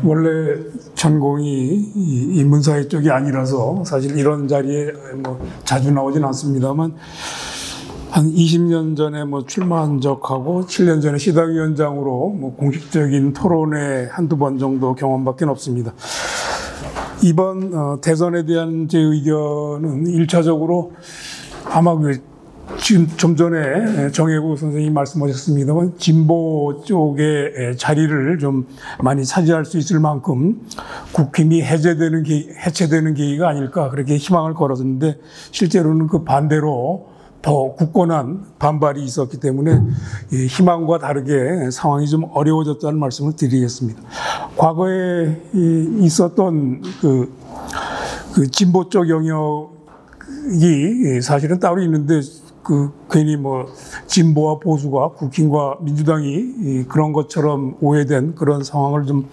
원래 전공이 이 문사회 쪽이 아니라서 사실 이런 자리에 뭐 자주 나오진 않습니다만 한 20년 전에 뭐 출마한 적하고 7년 전에 시당위원장으로 뭐 공식적인 토론회 한두 번 정도 경험밖에 없습니다. 이번 대선에 대한 제 의견은 1차적으로 아마 지금 좀 전에 정혜구 선생님이 말씀하셨습니다만 진보 쪽의 자리를 좀 많이 차지할 수 있을 만큼 국힘이 해체되는 계기가 아닐까 그렇게 희망을 걸었는데 실제로는 그 반대로 더 굳건한 반발이 있었기 때문에 희망과 다르게 상황이 좀 어려워졌다는 말씀을 드리겠습니다. 과거에 있었던 그 진보 쪽 영역이 사실은 따로 있는데 괜히 뭐 진보와 보수가 국힘과 민주당이 그런 것처럼 오해된 그런 상황을 좀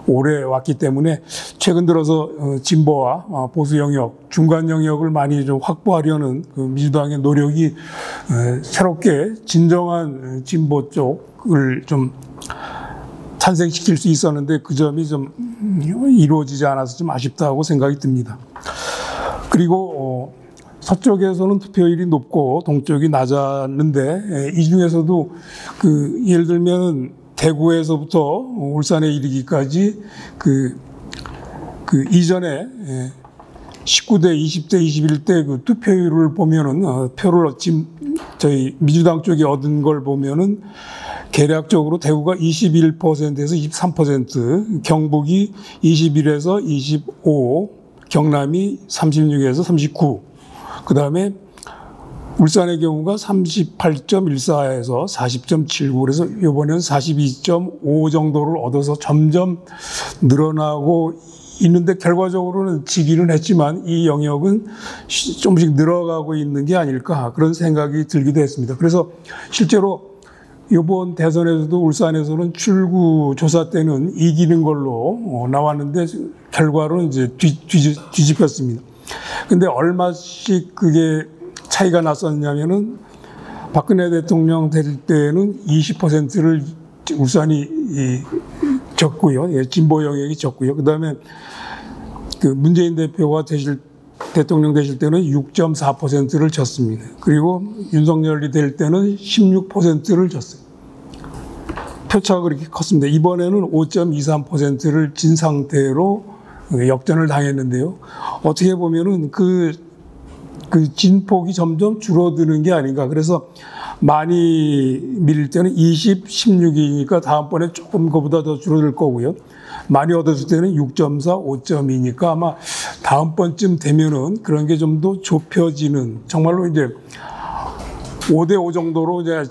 오래 왔기 때문에 최근 들어서 진보와 보수 영역, 중간 영역을 많이 좀 확보하려는 민주당의 노력이 새롭게 진정한 진보 쪽을 좀 탄생시킬 수 있었는데 그 점이 좀 이루어지지 않아서 좀 아쉽다고 생각이 듭니다. 그리고 서쪽에서는 투표율이 높고 동쪽이 낮았는데 이 중에서도 예를 들면 대구에서부터 울산에 이르기까지 이전에 19대, 20대, 21대 투표율을 보면은 표를 저희 민주당 쪽이 얻은 걸 보면은 계략적으로 대구가 21%에서 23%, 경북이 21에서 25, 경남이 36에서 39. 그 다음에 울산의 경우가 38.14에서 40.79 그래서 이번에는 42.5 정도를 얻어서 점점 늘어나고 있는데 결과적으로는 지기는 했지만 이 영역은 조금씩 늘어가고 있는 게 아닐까 그런 생각이 들기도 했습니다. 그래서 실제로 이번 대선에서도 울산에서는 출구 조사 때는 이기는 걸로 나왔는데 결과로는 이제 뒤집혔습니다. 근데 얼마씩 그게 차이가 났었냐면은 박근혜 대통령 될 때는 20%를 울산이 졌고요. 진보 영역이 졌고요. 그 다음에 문재인 대표가 대통령 되실 때는 6.4%를 졌습니다. 그리고 윤석열이 될 때는 16%를 졌어요. 표차가 그렇게 컸습니다. 이번에는 5.23%를 진 상태로 역전을 당했는데요. 어떻게 보면은 그 진폭이 점점 줄어드는 게 아닌가. 그래서 많이 밀릴 때는 20, 16이니까 다음번에 조금 그보다 더 줄어들 거고요. 많이 얻었을 때는 6.4, 5.2니까 아마 다음번쯤 되면은 그런 게 좀 더 좁혀지는 정말로 이제 5대5 정도로 이제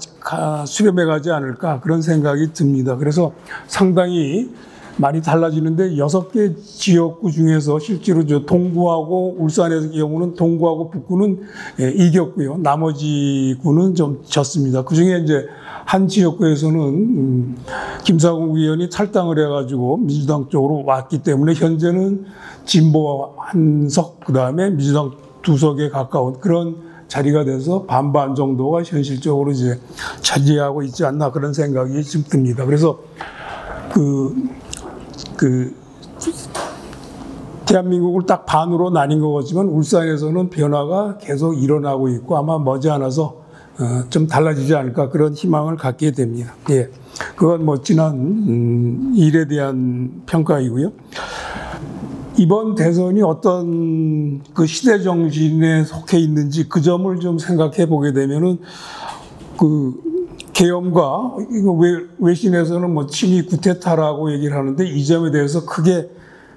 수렴해 가지 않을까 그런 생각이 듭니다. 그래서 상당히 많이 달라지는데 6개 지역구 중에서 실제로 동구하고 울산의 경우는 동구하고 북구는 이겼고요. 나머지 구는 좀 졌습니다. 그 중에 이제 한 지역구에서는 김사국 의원이 탈당을 해가지고 민주당 쪽으로 왔기 때문에 현재는 진보 한 석, 그 다음에 민주당 2석에 가까운 그런 자리가 돼서 반반 정도가 현실적으로 이제 차지하고 있지 않나 그런 생각이 좀 듭니다. 그래서 대한민국을 딱 반으로 나뉜 것 같지만 울산에서는 변화가 계속 일어나고 있고 아마 머지않아서 좀 달라지지 않을까 그런 희망을 갖게 됩니다. 예, 그건 뭐 지난 일에 대한 평가이고요. 이번 대선이 어떤 시대 정신에 속해 있는지 그 점을 좀 생각해 보게 되면은 계엄과 이거 외신에서는 뭐 친위 구테타라고 얘기를 하는데 이 점에 대해서 크게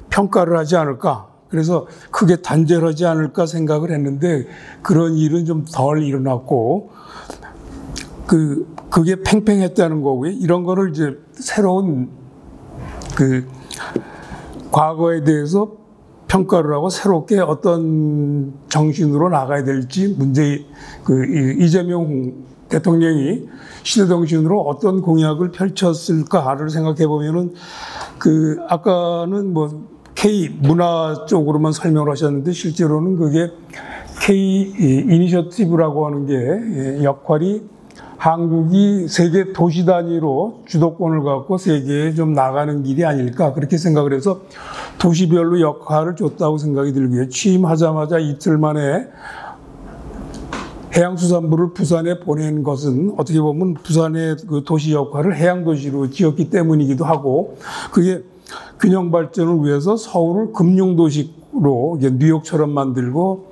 평가를 하지 않을까. 그래서 크게 단죄하지 않을까 생각을 했는데 그런 일은 좀 덜 일어났고 그게 팽팽했다는 거고요. 이런 거를 이제 새로운 과거에 대해서 평가를 하고 새롭게 어떤 정신으로 나가야 될지 이재명 대통령이 시대정신으로 어떤 공약을 펼쳤을까를 생각해 보면은 아까는 뭐 K 문화 쪽으로만 설명을 하셨는데 실제로는 그게 K 이니셔티브라고 하는 게 역할이 한국이 세계 도시 단위로 주도권을 갖고 세계에 좀 나가는 길이 아닐까 그렇게 생각을 해서 도시별로 역할을 줬다고 생각이 들고요. 취임하자마자 이틀 만에 해양수산부를 부산에 보낸 것은 어떻게 보면 부산의 그 도시 역할을 해양도시로 지었기 때문이기도 하고, 그게 균형 발전을 위해서 서울을 금융도시로 뉴욕처럼 만들고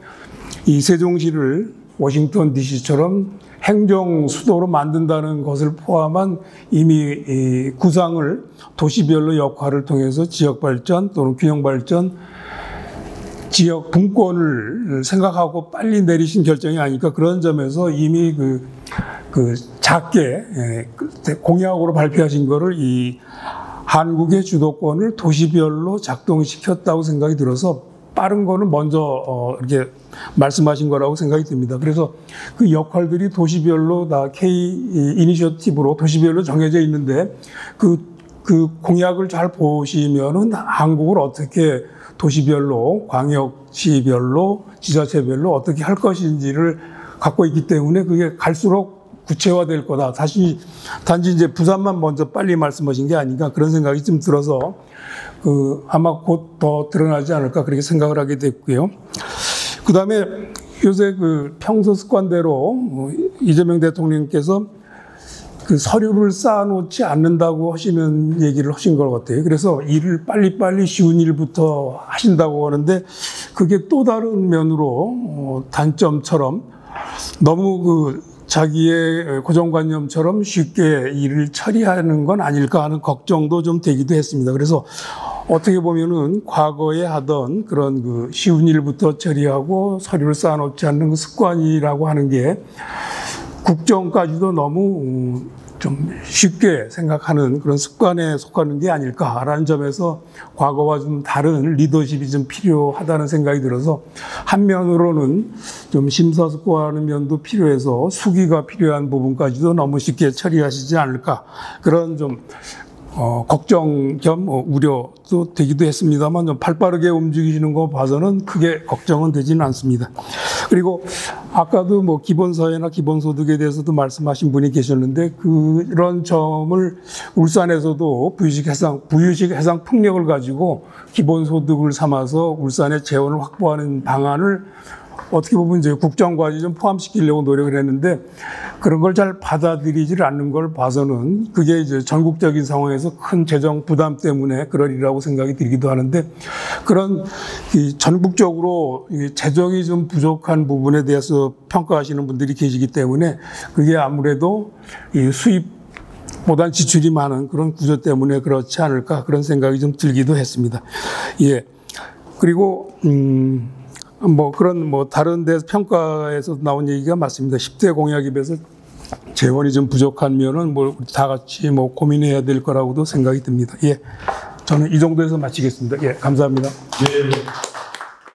이 세종시를 워싱턴 DC처럼 행정 수도로 만든다는 것을 포함한 이미 구상을 도시별로 역할을 통해서 지역 발전 또는 균형 발전, 지역 분권을 생각하고 빨리 내리신 결정이 아닐까, 그런 점에서 이미 그 작게 공약으로 발표하신 거를 이 한국의 주도권을 도시별로 작동시켰다고 생각이 들어서 빠른 거는 먼저 이렇게 말씀하신 거라고 생각이 듭니다. 그래서 그 역할들이 도시별로 다 K 이니셔티브로 도시별로 정해져 있는데 그 공약을 잘 보시면은 한국을 어떻게 도시별로, 광역시별로, 지자체별로 어떻게 할 것인지를 갖고 있기 때문에 그게 갈수록 구체화될 거다. 단지 이제 부산만 먼저 빨리 말씀하신 게 아닌가 그런 생각이 좀 들어서 아마 곧 더 드러나지 않을까 그렇게 생각을 하게 됐고요. 그 다음에 요새 평소 습관대로 이재명 대통령께서 그 서류를 쌓아놓지 않는다고 하시는 얘기를 하신 것 같아요. 그래서 일을 빨리빨리 쉬운 일부터 하신다고 하는데 그게 또 다른 면으로 단점처럼 너무 자기의 고정관념처럼 쉽게 일을 처리하는 건 아닐까 하는 걱정도 좀 되기도 했습니다. 그래서 어떻게 보면은 과거에 하던 그런 쉬운 일부터 처리하고 서류를 쌓아놓지 않는 습관이라고 하는 게 국정까지도 너무 좀 쉽게 생각하는 그런 습관에 속하는 게 아닐까라는 점에서 과거와 좀 다른 리더십이 좀 필요하다는 생각이 들어서 한면으로는 좀 심사숙고하는 면도 필요해서 수기가 필요한 부분까지도 너무 쉽게 처리하시지 않을까 그런 좀 걱정 겸 우려도 되기도 했습니다만 좀 발빠르게 움직이시는 거 봐서는 크게 걱정은 되지는 않습니다. 그리고 아까도 기본사회나 기본소득에 대해서도 말씀하신 분이 계셨는데 그런 점을 울산에서도 부유식 해상 풍력을 가지고 기본소득을 삼아서 울산의 재원을 확보하는 방안을 어떻게 보면 이제 국정과제 좀 포함시키려고 노력을 했는데 그런 걸 잘 받아들이질 않는 걸 봐서는 그게 이제 전국적인 상황에서 큰 재정 부담 때문에 그러리라고 생각이 들기도 하는데 그런 전국적으로 재정이 좀 부족한 부분에 대해서 평가하시는 분들이 계시기 때문에 그게 아무래도 이 수입보단 지출이 많은 그런 구조 때문에 그렇지 않을까 그런 생각이 좀 들기도 했습니다. 예. 그리고 다른 데 평가에서 나온 얘기가 맞습니다. 10대 공약에 비해서 재원이 좀 부족한 면은 다 같이 고민해야 될 거라고도 생각이 듭니다. 예. 저는 이 정도에서 마치겠습니다. 예. 감사합니다. 예.